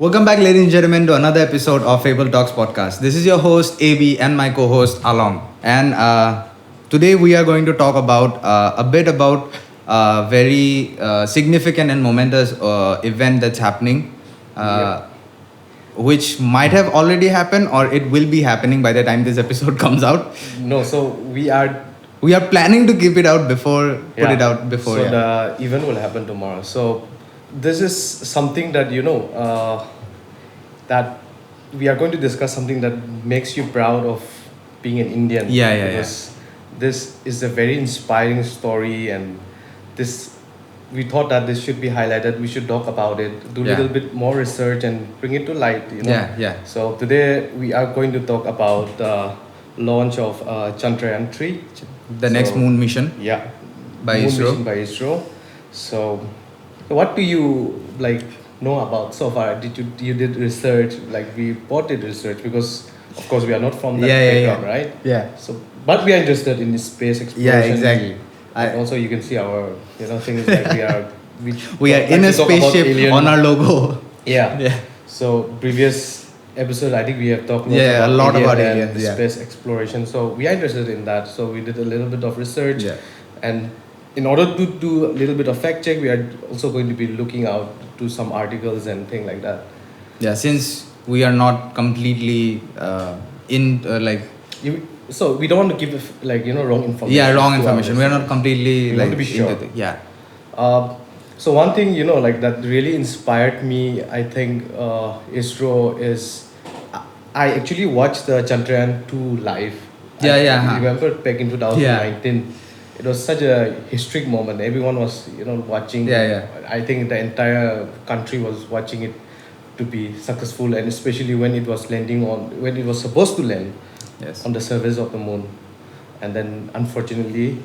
Welcome back, ladies and gentlemen, to another episode of Fabled Talks Podcast. This is your host, AB, and my co-host, Along. And today we are going to talk about a bit about very significant and momentous event that's happening, which might have already happened or it will be happening by the time this episode comes out. No, so we are planning to keep it out before, put it out before. So the event will happen tomorrow. So this is something that that we are going to discuss, something that makes you proud of being an Indian. Because this is a very inspiring story, and we thought that this should be highlighted. We should talk about it, do a little bit more research, and bring it to light. So today we are going to talk about the launch of Chandrayaan-3, the next moon mission. By ISRO. So what do you know about so far? You did research, we both did research, because of course we are not from that background, right? So but we are interested in this space exploration. Exactly. Also you can see our things we are in a spaceship on our logo. So previous episode, I think we have talked a lot about aliens, space exploration. So we are interested in that. So we did a little bit of research, and in order to do a little bit of fact check, we are also going to be looking out to some articles and things like that. Since we are not completely so we don't want to give wrong information. Wrong information. We are not completely we want to be sure. So one thing that really inspired me, I think, ISRO is I actually watched the Chandrayaan-2 live. I remember back in 2019. It was such a historic moment. Everyone was watching. I think the entire country was watching it to be successful, and especially when it was when it was supposed to land on the surface of the moon, and then unfortunately,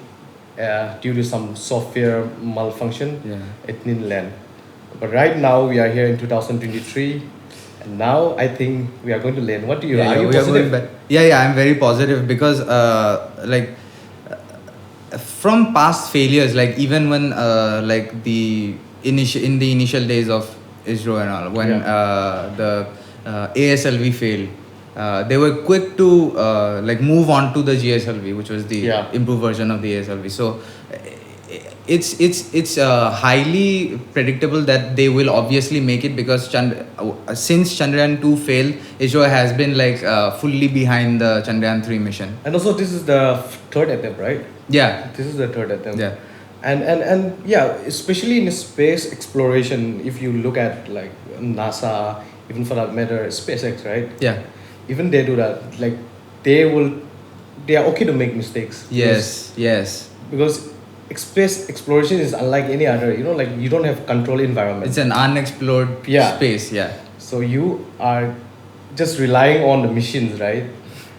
due to some software malfunction, it didn't land. But right now we are here in 2023, and now I think we are going to land. What do you? Are you positive? I'm very positive, because from past failures, even when in the initial days of ISRO and all, when the ASLV failed, they were quick to move on to the GSLV, which was the improved version of the ASLV. So it's highly predictable that they will obviously make it, because since Chandrayaan-2 failed, ISRO has been fully behind the Chandrayaan-3 mission. And also this is the third attempt, right? This is the third attempt. And especially in space exploration, if you look at NASA, even for that matter, SpaceX, right? Even they do that. They are okay to make mistakes. Yes. Because space exploration is unlike any other. You don't have control environment. It's an unexplored space. So you are just relying on the machines, right?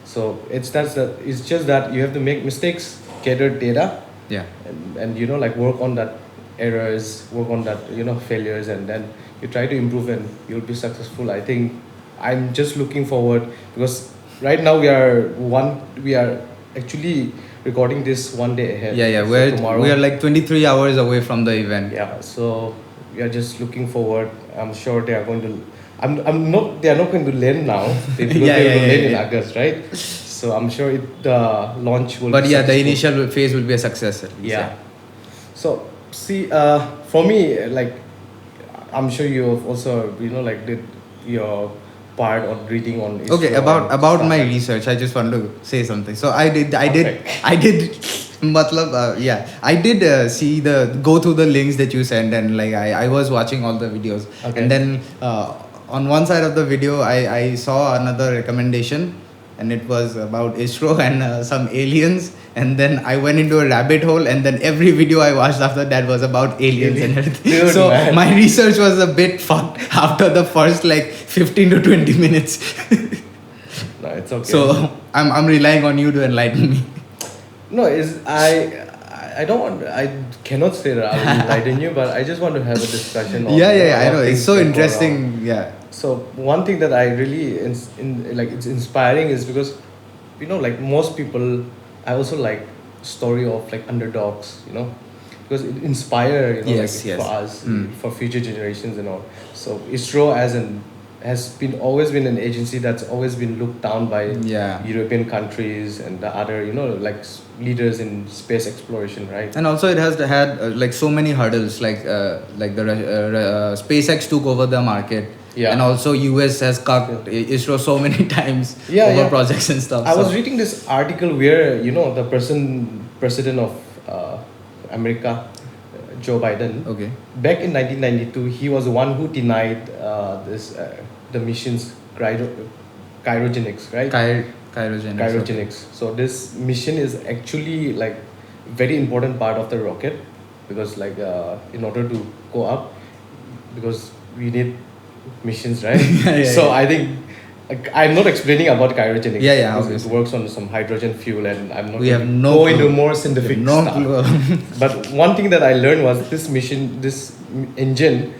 So it's just that you have to make mistakes, gather data, and work on that errors, work on that failures, and then you try to improve, and you'll be successful. I think I'm just looking forward, because right now we are actually recording this one day ahead. So tomorrow we are 23 hours away from the event. So we are just looking forward. I'm sure they are going to. They are not going to land now. They will land in August, right? So I'm sure the launch will. But the initial phase will be a success at least. So see, for me, I'm sure you have also did your part on reading on ISRO. Okay, about my research, I just want to say something. So I did go through the links that you sent, and I was watching all the videos, and then on one side of the video I saw another recommendation, and it was about ISRO and some aliens, and then I went into a rabbit hole, and then every video I watched after that was about aliens and everything. Dude, so man. My research was a bit fucked after the first 15 to 20 minutes. No, it's okay. So I'm relying on you to enlighten me. No, I don't want. I cannot say that I will enlighten you, but I just want to have a discussion. On, I know, it's so interesting. So one thing that I really it's inspiring is because most people, I also like story of underdogs, because it inspire for us, for future generations and all. So ISRO as an has always been an agency that's always been looked down by Yeah. European countries and the other, like leaders in space exploration, right? And also it has had like so many hurdles, like SpaceX took over the market. Yeah. And also US has cut ISRO so many times Yeah, over yeah. projects and stuff. I was reading this article where the president of America, Joe Biden. Okay. Back in 1992, he was the one who denied the mission's cryogenics, right? Cryogenics. Cryogenics. So this mission is actually like very important part of the rocket, because like in order to go up, because we need missions, right? So I think I'm not explaining about cryogenics. Yeah, because it works on some hydrogen fuel, and I'm not. We have going to no go clue. into more scientific No stuff. clue. But one thing that I learned was this engine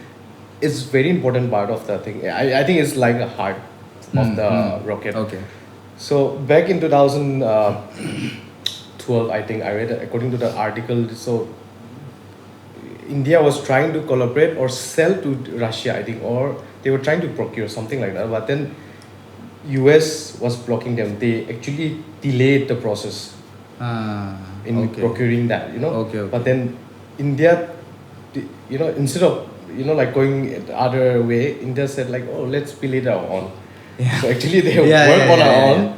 is very important part of the thing. I think it's like a heart of the rocket. Okay. So back in 2012, I think I read, according to the article, so India was trying to collaborate or sell to Russia, I think, or they were trying to procure something like that. But then US was blocking them. They actually delayed the process in procuring that, Okay. But then India, instead of like going the other way, India said like, oh, let's build it our own. Yeah. So actually they work on our own.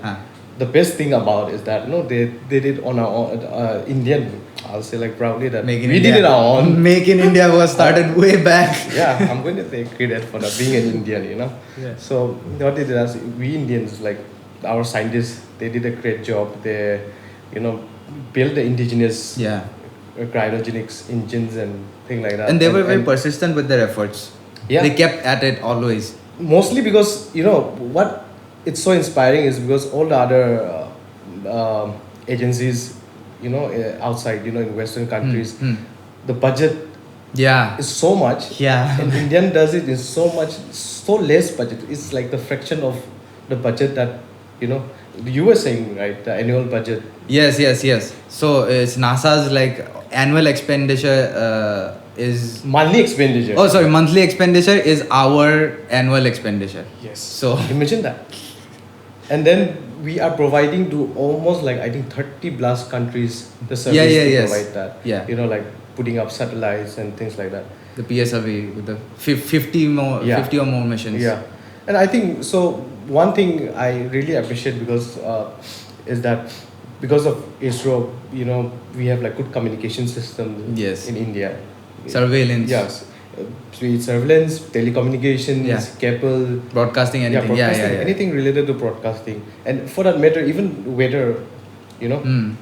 The best thing about is that they did it on our own. Indian, I'll say like proudly that we did it our own. Make in India was started way back. Yeah, I'm going to take credit for that, being an Indian, Yeah. So what they did is, we Indians, like our scientists, they did a great job. They, built the indigenous cryogenics engines and thing like that. And they were very persistent with their efforts. Yeah. They kept at it always. Mostly because, what it's so inspiring is because all the other agencies, outside, in Western countries, the budget is so much. Yeah. And Indian does it in so less budget. It's like the fraction of the budget that, you were saying, right? The annual budget. Yes. So it's NASA's like annual expenditure is monthly expenditure. Oh, sorry, monthly expenditure is our annual expenditure. Yes. So imagine that. And then we are providing to almost like, I think, 30 plus countries the service to provide that. Yeah. Like putting up satellites and things like that. The PSLV with the 50 or more missions. Yeah. And I think, so one thing I really appreciate is that because of ISRO, we have like good communication system in India. Surveillance. Yes. Surveillance, telecommunications, cable, broadcasting, anything. Anything related to broadcasting. And for that matter, even weather,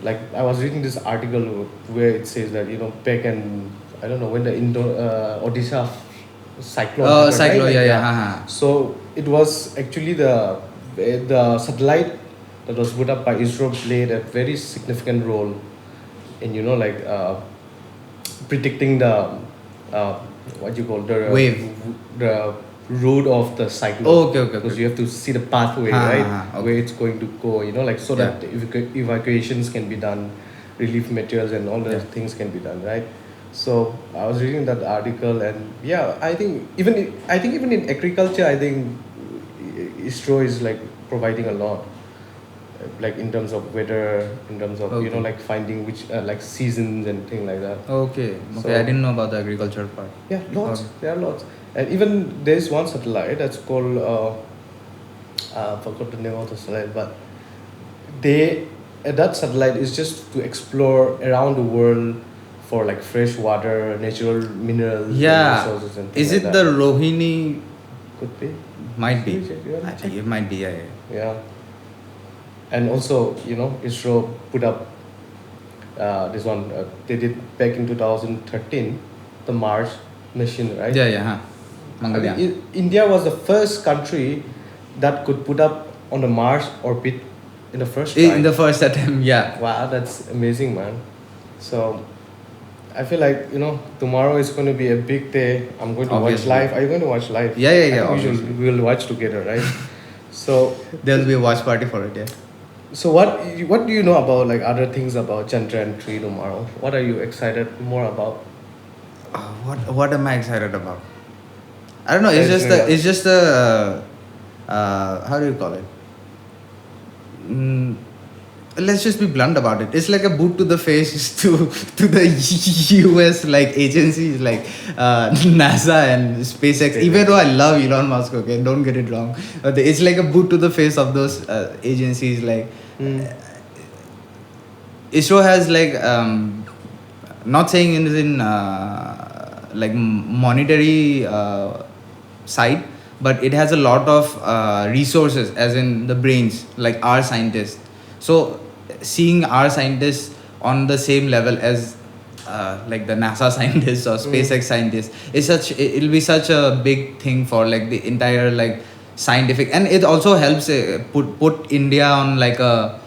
like I was reading this article where it says that, back in, I don't know when the Odisha cyclone. Cyclone, So it was actually the satellite that was put up by ISRO played a very significant role in, predicting the what you call the wave, the route of the cyclone. Okay. Because you have to see the pathway, right? Where it's going to go, so that evacuations can be done, relief materials and all those things can be done, right? So I was reading that article, and I think even in agriculture, I think ISRO is like providing a lot, like in terms of weather, in terms of like finding which like seasons and things like that. Okay, So, I didn't know about the agriculture part. Yeah, lots. There are lots, and even there's one satellite that's called I forgot the name of the satellite, but that satellite is just to explore around the world for like fresh water, natural minerals, and resources and things is like it that. the Rohini? Could be. Might be. I think It might be. Yeah. And also, ISRO put up this one. They did back in 2013, the Mars mission, right? Mangalyaan. India was the first country that could put up on the Mars orbit in the first try. In the first attempt, Wow, that's amazing, man. So I feel like, tomorrow is going to be a big day. I'm going to watch live. Are you going to watch live? Yeah. We will watch together, right? So there'll be a watch party for it, So what do you know about like other things about Chandrayaan-3 tomorrow? What are you excited more about? What am I excited about? I don't know. It's just the how do you call it? Mm, let's just be blunt about it. It's like a boot to the face to the US like agencies like NASA and SpaceX. Even though I love Elon Musk, okay, don't get it wrong, but it's like a boot to the face of those agencies. Like ISRO has like not saying it is in like monetary side, but it has a lot of resources, as in the brains, like our scientists. So seeing our scientists on the same level as like the NASA scientists or SpaceX scientists is such, it'll be such a big thing for like the entire like scientific, and it also helps put India on like a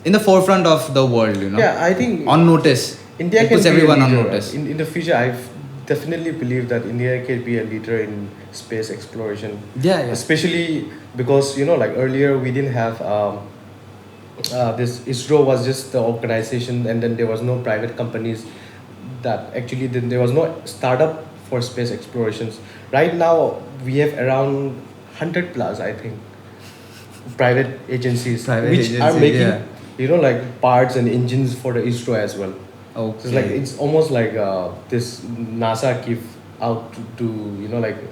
in the forefront of the world, you know. Yeah, I think on notice. India It can puts be everyone a on leader. notice. In the future, I definitely believe that India can be a leader in space exploration. Yeah. Especially because, like earlier we didn't have this ISRO was just the organization, and then there was no private companies that actually there was no startup for space explorations. Right now we have around 100 plus, I think, private agencies which are making like parts and engines for the ISRO as well. Okay. So it's almost like this NASA give out to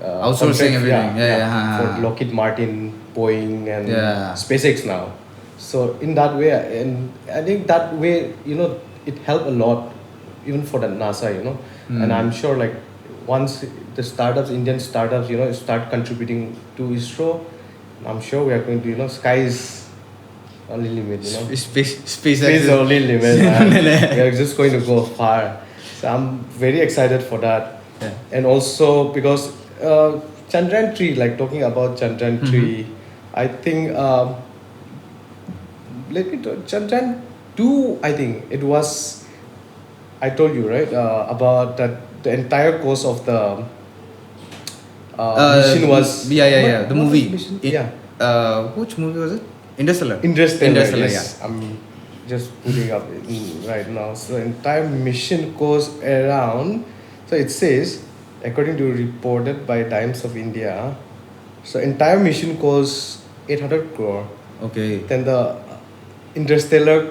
outsourcing everything. For Lockheed Martin, Boeing, and SpaceX now. So in that way, and I think that way, it helped a lot, even for the NASA, and I'm sure like once the Indian startups, start contributing to ISRO, I'm sure we are going to, sky is only limit, Space is only limit. We are just going to go far. So I'm very excited for that. Yeah. And also because Chandrayaan-3, like talking about Chandrayaan-3, I think Chandrayaan-2, I think it was, I told you, right, about that the entire course of the mission was... the movie. Which movie was it? Interstellar. Interstellar, yes. I'm just putting up right now. So entire mission goes around. So it says, according to reported by Times of India, so entire mission costs 800 crore. Okay. Then the Interstellar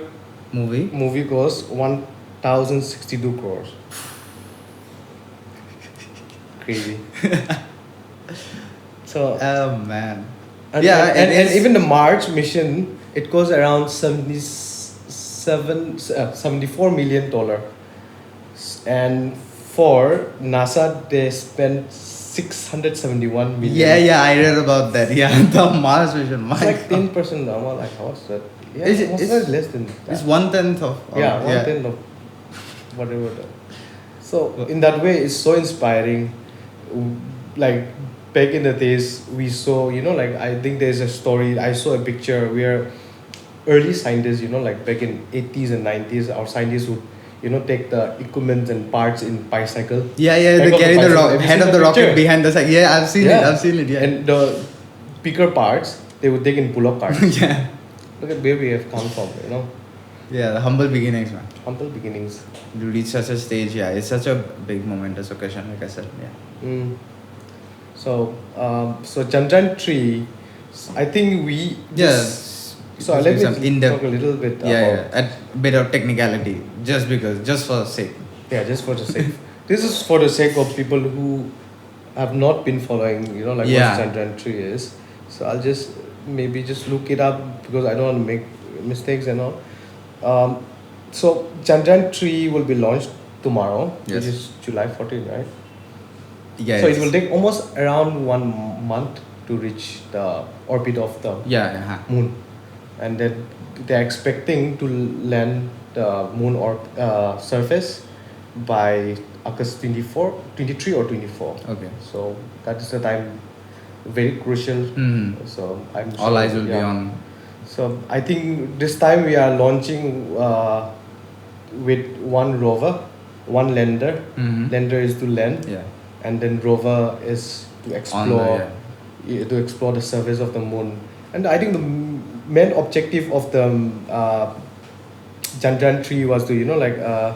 movie costs 1,062 crores. Crazy. So oh man. and even the Mars mission, it costs around $74 million, and for NASA they spent 671 million. Yeah, I read about that. Yeah, the Mars mission. It's like 10% normal. Like how was that? Yeah, it's less than that. It's 1/10 of. 1/10 of whatever. So in that way, it's so inspiring. Like back in the days, we saw, like I think there's a story. I saw a picture where early scientists, like back in 80s and 90s, our scientists would, take the equipment and parts in bicycle. Yeah, they carry the head of the rocket behind the side. Yeah, I've seen it. Yeah. And the bigger parts, they would take in bullock carts. Yeah. Look at where we have come from, Yeah, the humble beginnings, man. Humble beginnings. To reach such a stage, it's such a big momentous occasion, like I said. Yeah. So Chandrayaan-3, I think we so let me talk a little bit about a bit of technicality, just for sake. Yeah, just for the sake. This is for the sake of people who have not been following, what Chandrayaan-3 is. So I'll just look it up because I don't want to make mistakes and all. So Chandrayaan-3 will be launched tomorrow, which is July 14, right? Yeah. So it will take almost around 1 month to reach the orbit of the moon, and then they're expecting to land the moon surface by August 23 or 24. Okay. So that is the time, very crucial. So I'm sure all eyes will be on. So I think this time we are launching with one rover, one lander. Lander is to land. Yeah. And then rover is to explore the surface of the moon. And I think the main objective of the Chandrayaan-3 was to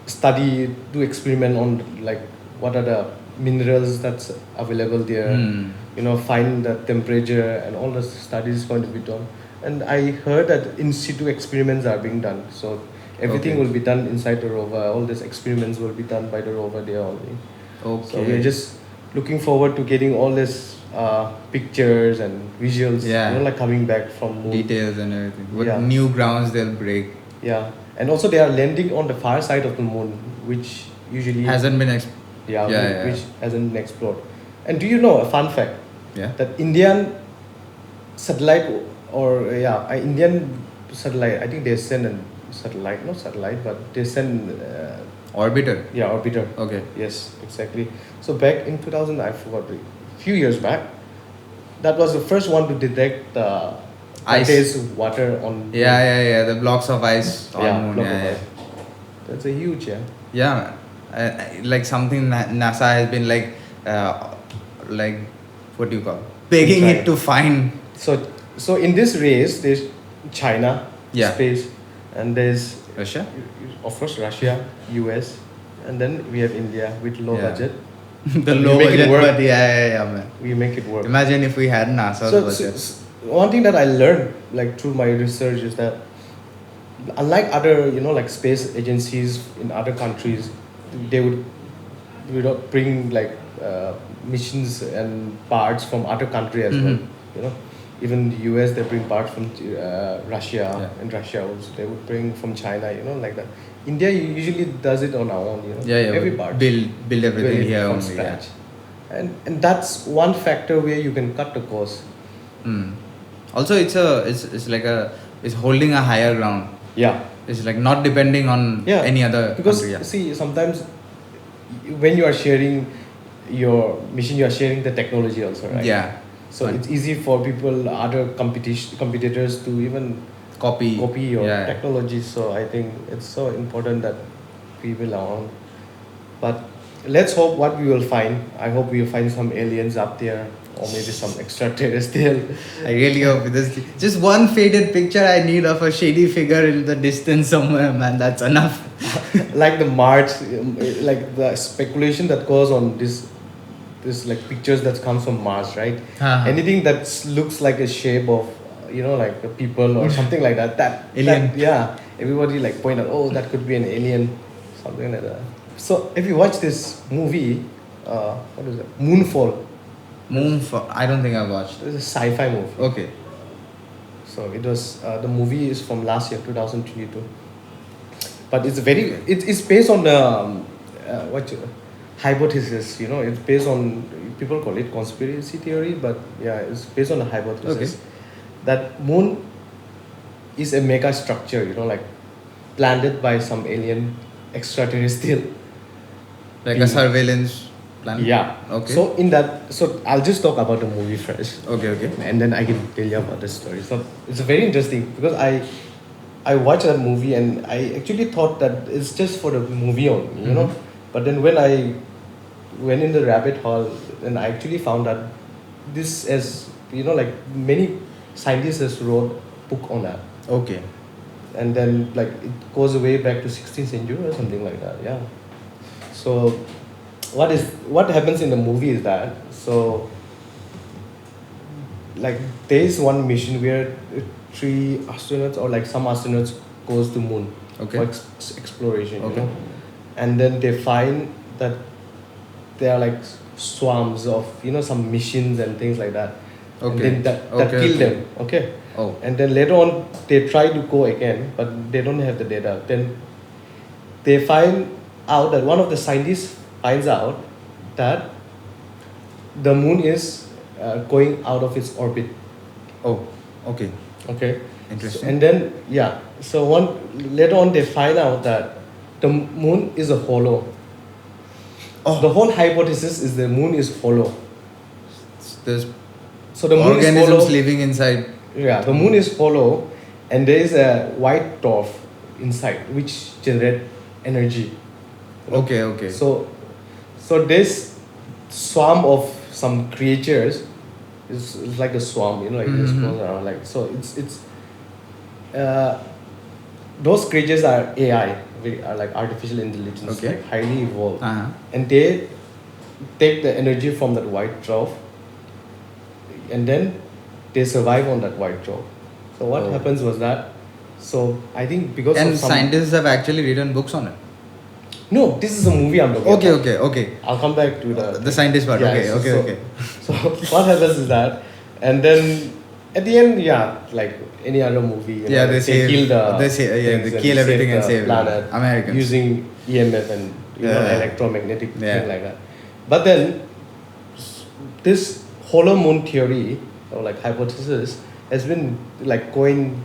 study, do experiment on like what are the minerals that's available there, find the temperature, and all the studies is going to be done. And I heard that in situ experiments are being done. So everything Okay. will be done inside the rover. All these experiments will be done by the rover there only. Okay. So we're just looking forward to getting all this pictures and visuals, Yeah. like coming back from moon. Details and everything. What Yeah. new grounds they'll break. Yeah, and also they are landing on the far side of the moon, which usually Hasn't been which hasn't been explored. And do you know a fun fact yeah. that Indian satellite Indian satellite, I think they send a satellite, not satellite, but they send Orbiter. orbiter. Okay. Yes, exactly. So back in 2000, I forgot, a few years back, that was the first one to detect Ice. there's water on. Yeah. The blocks of ice on moon. block of Yeah. ice. That's a huge, yeah. Yeah. Like something NASA has been like what do you call? Begging Trying. it to find. So in this race, there's China, Yeah. space, and there's Russia? of course Russia, US, and then we have India with low Yeah. budget. The We low make it budget, work. but yeah, man. We make it work. Imagine if we had NASA's So, budget. one thing that I learned like through my research is that unlike other like space agencies in other countries, they would bring like missions and parts from other country as well. Mhm. Even the US they bring parts from Russia, Yeah. and Russia also they would bring from China. Like that. India usually does it on our own. Yeah. Every we part build everything build it here from only. Yeah. scratch. And that's one factor where you can cut the cost. Also, it's like it's holding a higher ground. Yeah. It's like not depending on Yeah, any other because country. Yeah. see, sometimes when you are sharing your mission, you are sharing the technology also, right? Yeah. So Right. it's easy for people, other competitors to even Copy your yeah. technology. So I think it's so important that we will own. But let's hope what we will find. I hope we will find some aliens up there, or maybe some extraterrestrial. I really hope this. Just one faded picture I need of a shady figure in the distance somewhere, man. That's enough. Like the Mars, like the speculation that goes on this like pictures that comes from Mars, right? Uh-huh. Anything that looks like a shape of like a people or something like that. Alien. Everybody like point out, oh, that could be an alien, something like that. So if you watch this movie, what is it? Moonfall. I don't think I've watched. It's a sci-fi movie. Okay. So it was the movie is from last year, 2022. But it's very it's based on hypothesis. It's based on, people call it conspiracy theory, but yeah, it's based on a hypothesis that moon is a mega structure. Like planted by some alien extraterrestrial. Like a surveillance plan. Yeah. Okay. So I'll just talk about the movie first. Okay. And then I can tell you about the story. So it's very interesting because I watched that movie and I actually thought that it's just for the movie only, But then when I went in the rabbit hole, and I actually found that this is, like many scientists has wrote book on that. Okay. And then like it goes way back to 16th century or something like that. Yeah. So what happens in the movie is that like there is one mission where 3 astronauts or like some astronauts goes to moon Okay. for exploration. Okay. And then they find that there are like swarms of some missions and things like that. Okay. And then that Okay, kill okay. them. Okay. Oh. And then later on they try to go again, but they don't have the data. Then they find out that one of the scientists finds out that the moon is going out of its orbit. Oh. Okay. Okay. Interesting. And then later on they find out that the moon is a hollow. Oh. The whole hypothesis is the moon is hollow. There's So the moon is organisms hollow. living inside. Yeah, the moon is hollow, and there is a white dwarf inside which generate energy. Okay. So this swarm of some creatures is like a swarm, like it just goes around like so. It's those creatures are AI, are like artificial intelligence, Okay. like highly evolved, Uh-huh. and they take the energy from that white dwarf and then they survive on that white chalk. So what Oh. happens was that. So I think because And of some scientists have actually written books on it. no, this is a movie I'm talking Okay, about. okay. I'll come back to The scientist part. Yeah, Okay, so- okay. So what happens is that, and then at the end, yeah, like any other movie, you Yeah, know, they save- kill the they say- yeah, things they kill everything and the save planet Americans. using EMF and Yeah. electromagnetic Yeah. thing like that. But then this hollow moon theory or like hypothesis has been like coined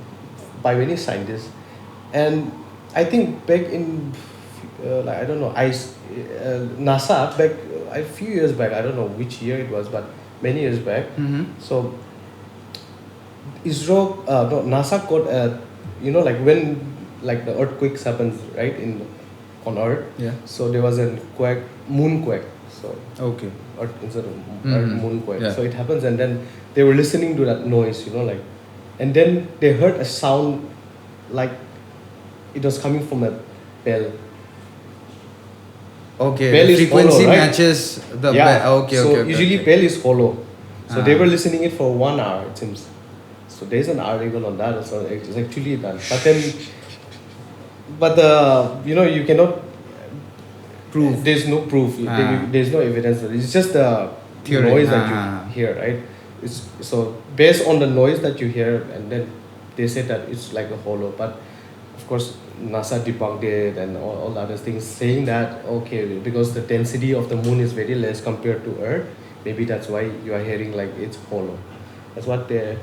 by many scientists, and I think back in like I don't know NASA back a few years back, I don't know which year it was, but many years back. Mm-hmm. So ISRO no, NASA got like when like the earthquakes happens right in on Earth. Yeah. So there was a quake, moonquake. So Okay. Earth instead of Mhm. Earth moonquake. Yeah. So it happens, and then they were listening to that noise, like, and then they heard a sound like it was coming from a bell. Okay. Bell The is frequency hollow, right? matches the Yeah. Okay. So Okay. usually okay. bell is hollow. So they Ah. were listening it for 1 hour, it seems. So there's an article on that. So it's actually done. But then, you cannot Proof. There's no proof. Ah. There's no evidence. It's just the Theory. noise that Ah. you hear, right? It's so based on the noise that you hear, and then they said that it's like a hollow. But of course, NASA debunked it and all the other things, saying that okay, because the density of the moon is very less compared to Earth, maybe that's why you are hearing like it's hollow. That's what that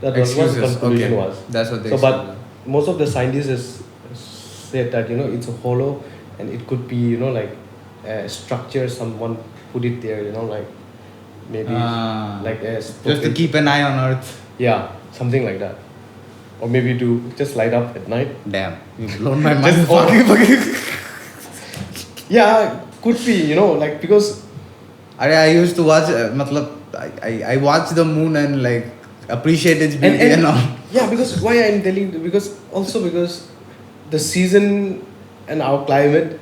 was what the Excuses. conclusion Okay. was. That's what they So, said. but most of the scientists has said that it's a hollow, and it could be like a structure someone put it there, like maybe like a just to keep an eye on Earth. yeah, something like that, or maybe to just light up at night. Damn, you've blown my mind. Just yeah, could be like because I used to watch. I watch the moon and like appreciate its beauty and all. yeah, because why I'm telling because the season and our climate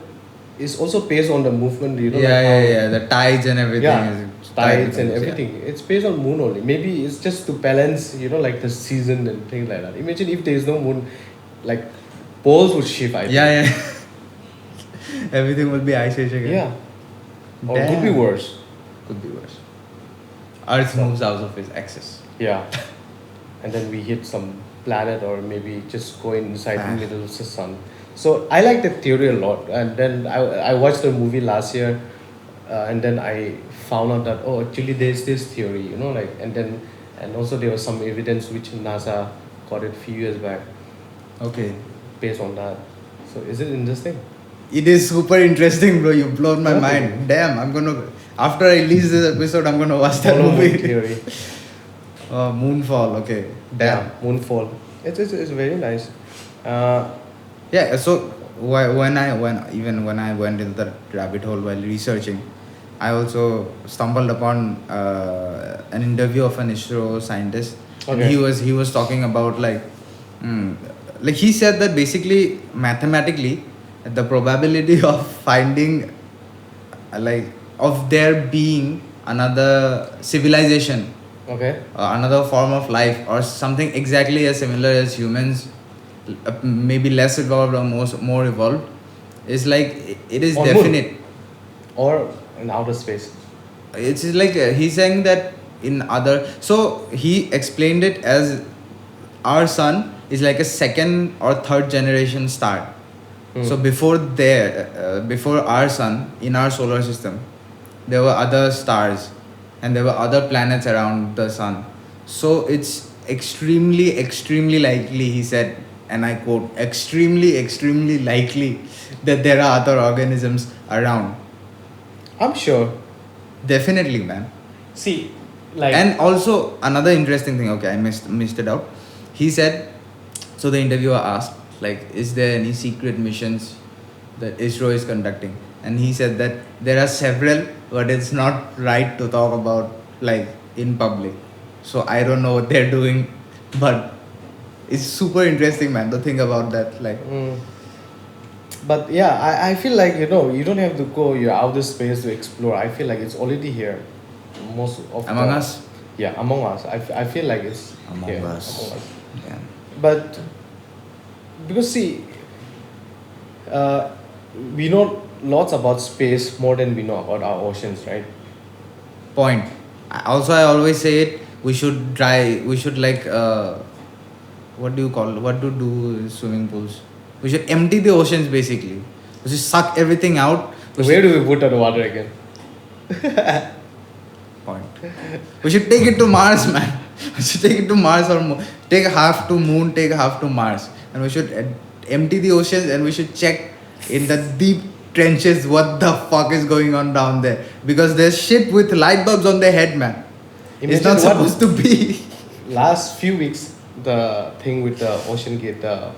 is also based on the movement, Yeah. The tides and everything. Yeah, is tides and yeah. everything. It's based on moon only. Maybe it's just to balance, like the season and things like that. Imagine if there is no moon, like poles would shift. I think. Yeah. Everything will be ice age again. Yeah. Or it could be Damn. worse. Could be worse. Earth moves out of its axis. Yeah. And then we hit some planet or maybe just go inside Ah. the middle of the sun. So I like that theory a lot. And then I watched the movie last year, and then I found out that actually there's this theory, and also there was some evidence which NASA got it a few years back Okay. based on that. So is it interesting? It is super interesting, bro. You've blown my Okay. mind. Damn, after I release this episode, I'm gonna watch that Hollow moon movie. theory. Moonfall. Okay. Damn. Yeah, moonfall. It's very nice. Yeah. So when I went into that rabbit hole while researching, I also stumbled upon an interview of an ISRO scientist, and Okay. he was talking about like he said that basically mathematically the probability of finding of there being another civilization, Okay. another form of life or something exactly as similar as humans, maybe less evolved or more evolved, is like it is On moon. definite. Or in outer space. It's like he's saying that in other, so he explained it as our sun is like a second or third generation star. So before our sun in our solar system, there were other stars and there were other planets around the sun. So it's extremely likely, he said, and I quote, extremely likely that there are other organisms around. I'm sure. Definitely, man. See, like And also another interesting thing, okay, I missed it out. He said, so the interviewer asked, like, is there any secret missions that ISRO is conducting? And he said that there are several, but it's not right to talk about like in public. So I don't know what they're doing, but it's super interesting, man, to think about that. Like, But yeah, I feel like you don't have to go your outer space to explore. I feel like it's already here. Most of among the- us. Yeah, Among Us. I feel like it's Among Us. Among Us. Yeah. But because see, we know lots about space more than we know about our oceans, right? Point. Also, I always say it. We should try. We should like. What do you call? What to do in swimming pools? We should empty the oceans basically. We should suck everything out. Where do we put our water again? Point. We should take it to Mars, man. We should take it to Mars or take half to Moon, take half to Mars, and we should empty the oceans and we should check in the deep trenches what the fuck is going on down there, because there's shit with light bulbs on their head, man. It's not supposed to be. Last few weeks, the thing with the Ocean Gate, the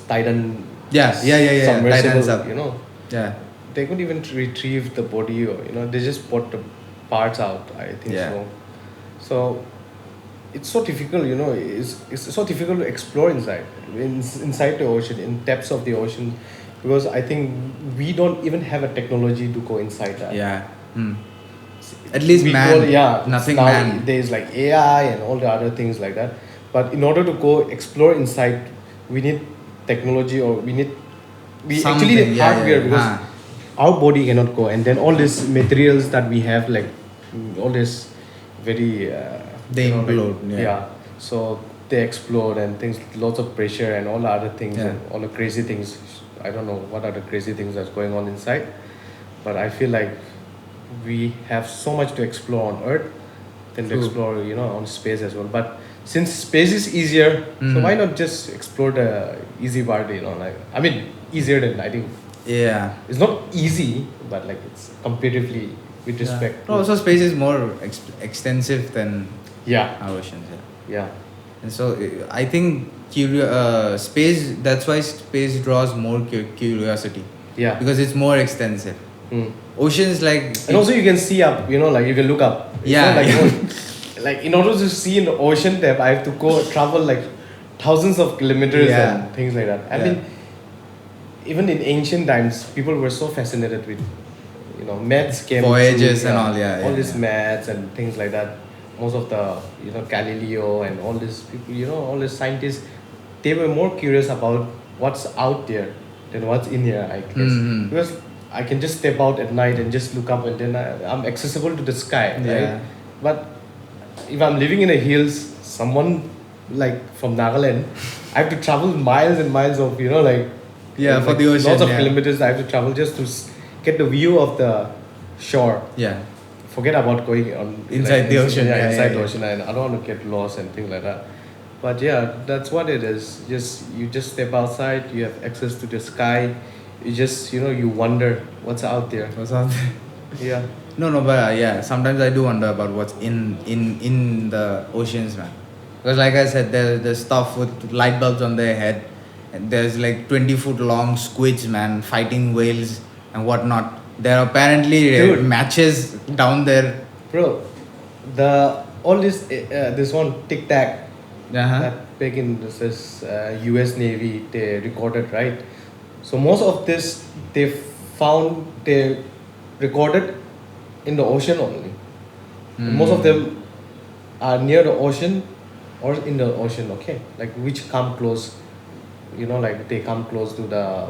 Titan. Yeah. Submersible, Titan's you know. Yeah. They couldn't even retrieve the body, or they just put the parts out. I think Yeah. so. So it's so difficult, It's so difficult to explore inside the ocean, in depths of the ocean, because I think we don't even have a technology to go inside that. Yeah. At least man. Nothing now man. there's like AI and all the other things like that. But in order to go explore inside, we need technology, or we actually need hardware, because our body cannot go. And then all these materials that we have, like all this very They implode. So they explode and things, lots of pressure and all the other things, Yeah. and all the crazy things. I don't know what are the crazy things that's going on inside, but I feel like we have so much to explore on Earth than to True. explore, on space as well. But since space is easier, so why not just explore the easy part? I mean, easier than, I think. Yeah. It's not easy, but like it's comparatively with respect. No, also space is more extensive than Yeah. our oceans. Yeah. Yeah. And so I think space. That's why space draws more curiosity, Yeah. because it's more extensive. Oceans like. And also you can see up, like you can look up. It's Yeah, not like, yeah. like in order to see in the ocean depth, I have to travel like thousands of kilometers Yeah. and things like that. I Yeah. mean, even in ancient times, people were so fascinated with, maths came. Voyages through, and all, yeah, all yeah, these yeah. maths and things like that. Most of the, Galileo and all these people, all these scientists, they were more curious about what's out there than what's in here, I guess. Mhm. Because I can just step out at night and just look up, and then I'm accessible to the sky, right? Yeah. But if I'm living in the hills, someone like from Nagaland, I have to travel miles and miles of, Yeah, for the ocean, lots of yeah. kilometers I have to travel just to get the view of the shore. Yeah. Forget about going on Inside the ocean, Yeah, yeah, inside yeah, the yeah. ocean, and I don't want to get lost and things like that. But yeah, that's what it is. You just step outside. You have access to the sky. You just you wonder what's out there. What's out there? Yeah. No, but yeah, sometimes I do wonder about what's in the oceans, man. Because like I said, there's stuff with light bulbs on their head, and there's like 20-foot long squids, man, fighting whales and whatnot. There are apparently Dude. matches down there. Bro, this one Tic Tac that back in this U.S. Navy they recorded, right? So most of this they recorded in the ocean only. Most of them are near the ocean or in the ocean, okay? Like which come close, like they come close to the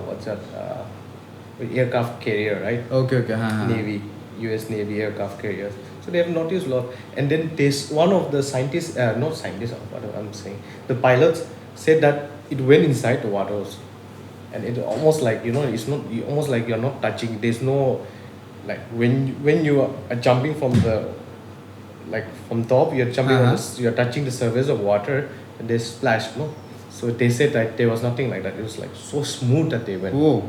aircraft carrier, right? Okay. Navy, U.S. Navy aircraft carriers. So they have noticed a lot. And then this one of the scientists, not scientists, what I'm saying, the pilots said that it went inside the waters, and it almost like it's not almost like you're not touching. There's no like when you are jumping from the from top, you're jumping you're touching the surface of water, and they splash. No, so they said that there was nothing like that. It was like so smooth that they went. Whoa.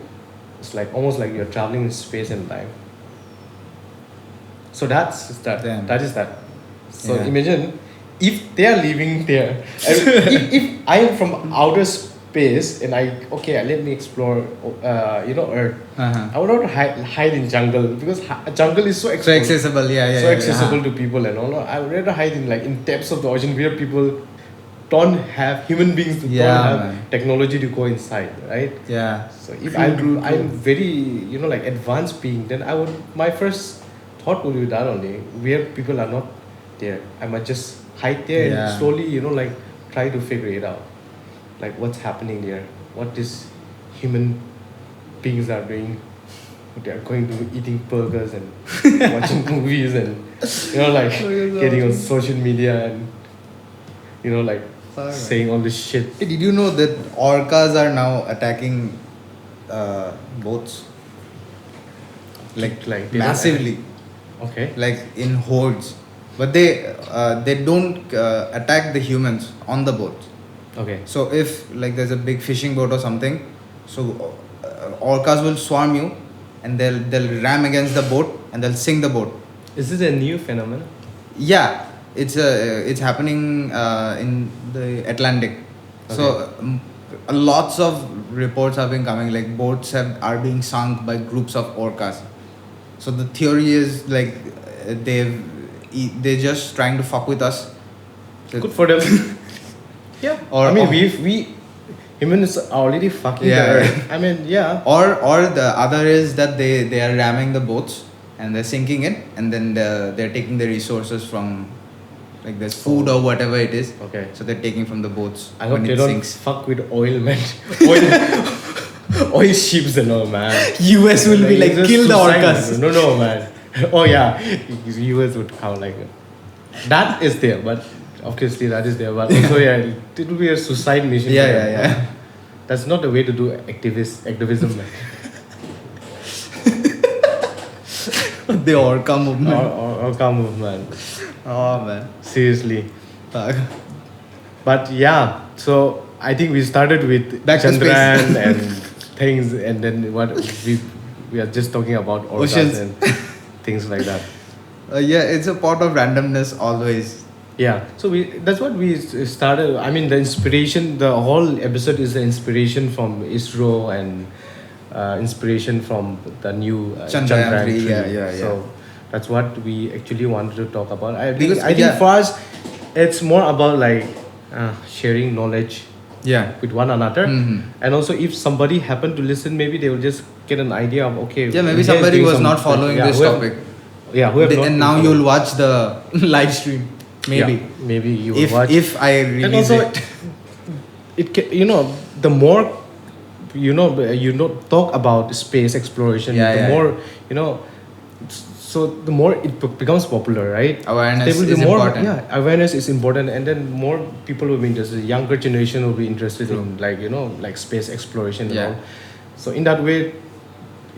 It's like almost like you're traveling in space and time. So that's that. Damn. That is that. So Yeah. imagine if they are living there. if I am from outer space and let me explore, Earth. I would not hide in jungle, because jungle is so So accessible, yeah. so accessible to people and all. I would rather hide in depths of the ocean where people don't have human beings don't have man. technology to go inside, right? Yeah. So if True. I'm very advanced being, then my first thought would be that only, where people are not there. I might just hide there Yeah. and slowly, like try to figure it out. Like what's happening there, what these human beings are doing. They are going to eating burgers and watching movies and like getting on social media and like saying all this shit. Hey, did you know that orcas are now attacking boats? Like they don't massively, Okay. like in hordes. But they don't attack the humans on the boat. Okay. So if like there's a big fishing boat or something, so orcas will swarm you, and they'll ram against the boat and they'll sink the boat. Is this a new phenomenon? Yeah, it's happening in the Atlantic. So lots of reports have been coming, like boats are being sunk by groups of orcas. So the theory is like they're just trying to fuck with us. So Good for them. Yeah. Or- I mean, or- we humans are already fucking Yeah, the yeah. earth. I mean, yeah. Or the other is that they are ramming the boats and they're sinking it, and then they're taking the resources from, like there's food or whatever it is. Okay. So they're taking from the boats I hope when they it don't sinks. fuck with oil, man. Oil ships and all, man. US will be like, it's just kill the suicide, orcas. man. No, man. Oh yeah, US would count like that is there, but obviously that is there. But also yeah, it will be a suicide mission. for them. Yeah. That's not the way to do activism, man. The orca movement. or come move, man. Oh man. Seriously. Fuck. But yeah, so I think we started with Back to space. Chandrayaan and things, and then what we are just talking about orcas Oceans. and things like that. Yeah, it's a pot of randomness always. Yeah, so that's what we started. I mean, the inspiration, the whole episode is the inspiration from ISRO and inspiration from the new Chandrayaan-3, yeah. So that's what we actually wanted to talk about. I Because- think yeah. for us, it's more about like sharing knowledge Yeah. with one another, Mhm. and also if somebody happened to listen, maybe they will just get an idea of okay. Yeah, maybe India is somebody doing was some- not following this who have- topic. Yeah, who have not And been now following. you'll watch the live stream. Maybe. Yeah, maybe you will If watch. if I And release also, it. it can, the more talk about space exploration, Yeah, the yeah, more so the more it becomes popular, right? Awareness There will be is more, important. Yeah, awareness is important, and then more people will be interested. Younger generation will be interested in like space exploration and Yeah. all. So in that way,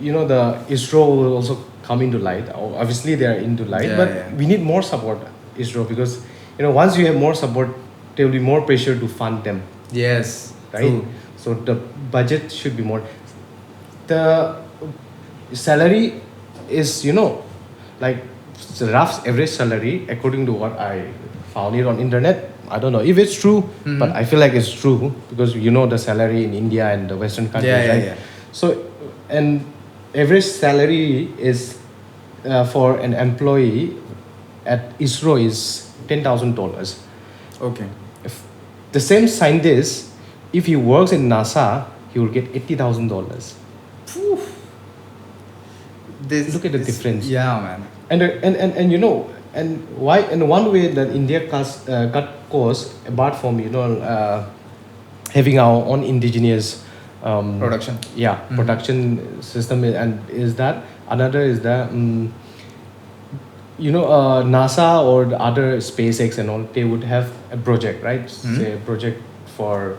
the ISRO will also come into light. Obviously, they are into light, Yeah, but yeah. we need more support, ISRO, because once you have more support, there will be more pressure to fund them, Yes. right? True. So the budget should be more. The salary is like the rough average salary according to what I found it on internet. I don't know if it's true, but I feel like it's true because the salary in India and the Western countries, Yeah, right? yeah. So, and average salary is for an employee at ISRO is $10,000. Okay. If the same scientist, if he works in NASA, he will get $80,000. Look at the difference. Yeah, man. And why? And one way that India cut costs apart from having our own indigenous Production. Yeah, production system, and is that another is that NASA or the other SpaceX and all, they would have a project, right? Say a project for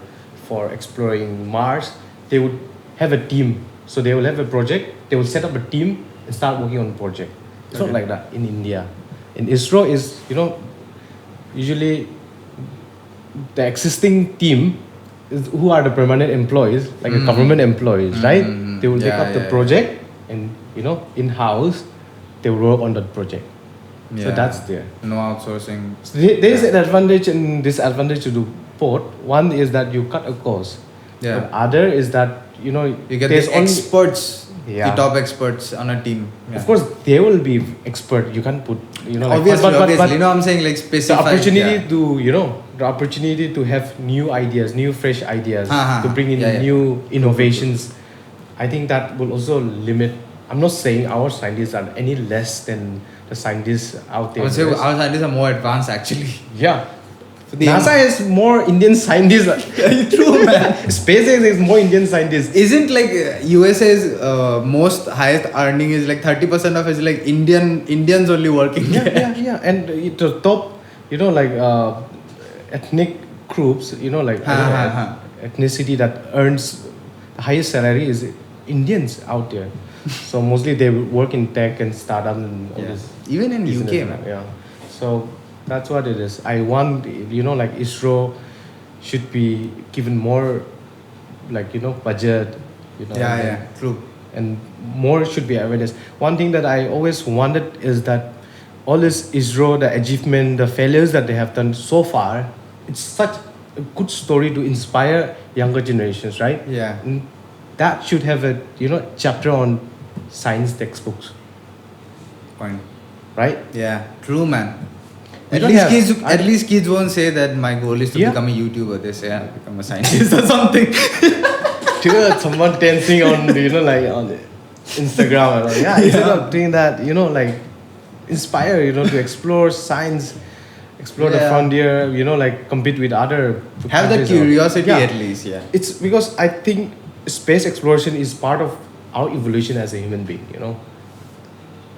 exploring Mars. They would have a team, so they will have a project. They will set up a team and start working on the project. It's not Okay. like that in India. In ISRO is usually the existing team who are the permanent employees, like a government employees, right? They will take Yeah, up the yeah, project and in house they will work on that project. So Yeah. that's there. No outsourcing. So there is an advantage and disadvantage to do both. One is that you cut a cost. Yeah. But other is that You get there's the only- experts, Yeah. the top experts on a team. Yeah. Of course, they will be expert. You can't put Obviously, but obviously. I'm saying like the specified. opportunity yeah. to the opportunity to have new ideas, new fresh ideas, to bring in Yeah, yeah. new innovations. I think that will also limit. I'm not saying our scientists are any less than the scientists out there. I would say our scientists are more advanced actually. Yeah. The NASA is more Indian scientists. True, man. SpaceX is more Indian scientists. Isn't like USA's most highest earning is like 30% of is like Indians only working there. Yeah. And the top, like ethnic groups, like ethnicity that earns the highest salary is Indians out there. So mostly they work in tech and startup and all this. Even in business, UK, man. Yeah. So that's what it is. I want, like ISRO should be given more, like, budget. True. And more should be awareness. One thing that I always wanted is that all this ISRO, the achievement, the failures that they have done so far, it's such a good story to inspire younger generations, right? Yeah. And that should have a chapter on science textbooks, Point. right? Yeah. True, man. We don't have- At least kids won't say that my goal is to Yeah. become a YouTuber. They say I'll become a scientist or something. Dude, someone dancing on like on Instagram and all. Yeah, instead of doing that, like inspire, to explore science, explore the Yeah. frontier, like compete with other Have that countries or- curiosity Yeah. at least, yeah. It's because I think space exploration is part of our evolution as a human being,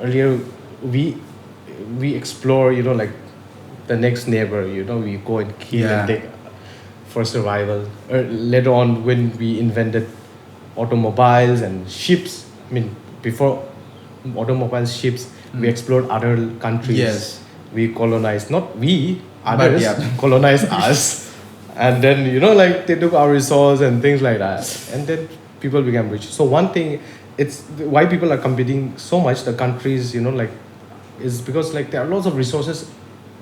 Earlier we explore, like the next neighbor, we go and kill Yeah. and take for survival. Or later on when we invented automobiles and ships, I mean before automobiles, ships, we explored other countries. Yes. We colonized, not we, But others yeah. colonized us. And then, like they took our resource and things like that. And then people became rich. So one thing, it's why people are competing so much, the countries, like, is because like there are lots of resources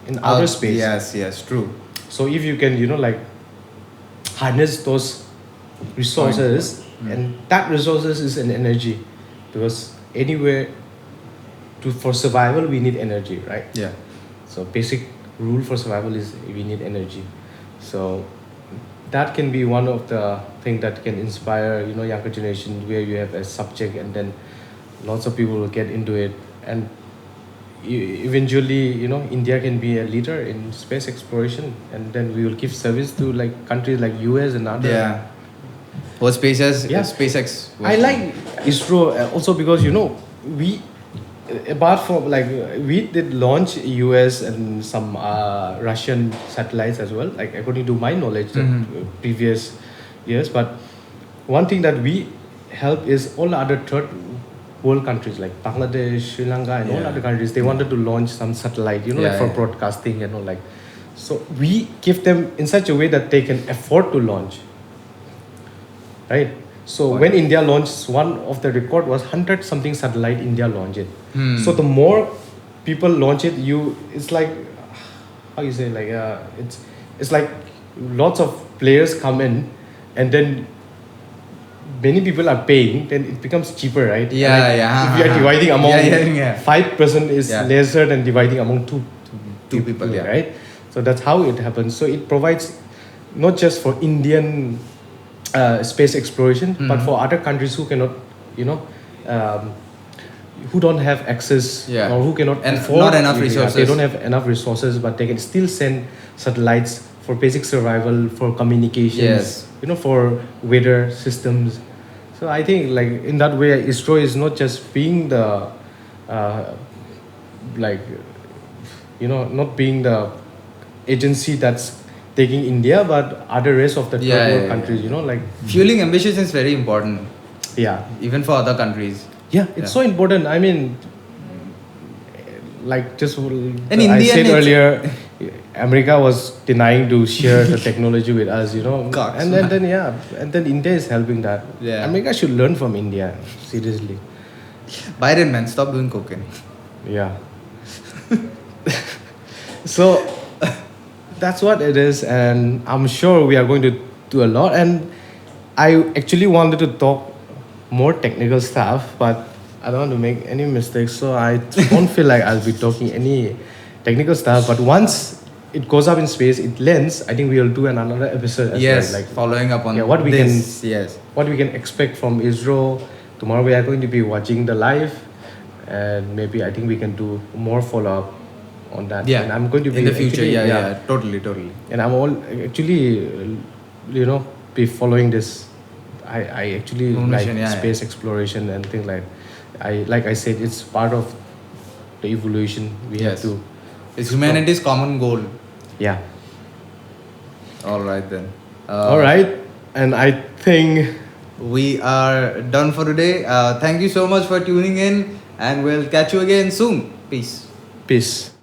in outer space. Yes, true. So if you can, like harness those resources, and that resources is an energy, because anywhere for survival we need energy, right? Yeah. So basic rule for survival is we need energy. So that can be one of the things that can inspire, younger generation, where you have a subject and then lots of people will get into it, and eventually, India can be a leader in space exploration, and then we will give service to like countries like US and other. Yeah. What SpaceX? Yeah. SpaceX. I like ISRO also because we apart from like we did launch US and some Russian satellites as well, like according to my knowledge that previous years. But one thing that we help is all other third world countries like Bangladesh, Sri Lanka, and all other countries. They wanted to launch some satellite, like for broadcasting, like. So we give them in such a way that they can afford to launch. Right. So when India launched, one of the record was 100 something satellite India launched it. So the more people launch it, it's like, how you say, like it's like lots of players come in, and then many people are paying, then it becomes cheaper, right? Yeah, like yeah. If you are dividing among 5% is Yeah. lesser than dividing among two people, yeah. right? So that's how it happens. So it provides not just for Indian space exploration, but for other countries who cannot, who don't have access or who cannot and afford, not enough resources. They don't have enough resources, but they can still send satellites for basic survival, for communications, for weather systems. So I think like in that way, ISRO is not just being the not being the agency that's taking India, but other rest of the third world countries, like fueling ambition is very important. Yeah. Even for other countries. Yeah, it's so important. I mean, like just in I India, said earlier, America was denying to share the technology with us, Gosh, and then India is helping that. Yeah. America should learn from India, seriously. Biden, man, stop doing cocaine. Yeah. So that's what it is, and I'm sure we are going to do a lot. And I actually wanted to talk more technical stuff, but I don't want to make any mistakes, so I don't feel like I'll be talking any technical stuff. But once it goes up in space, it lands, I think we'll do another episode as well, like following up on what we this. what we can expect from ISRO. Tomorrow we are going to be watching the live, and maybe I think we can do more follow up on that. Yeah. And I'm going to be in the future. actually, Yeah. Totally. And I'm all actually, be following this. I actually Moon like mission, yeah, space exploration and things like I said, it's part of the evolution we have Yes. to. It's humanity's common goal. Yeah. All right then. All right, and I think We are done for today. Thank you so much for tuning in, and we'll catch you again soon. Peace. peace.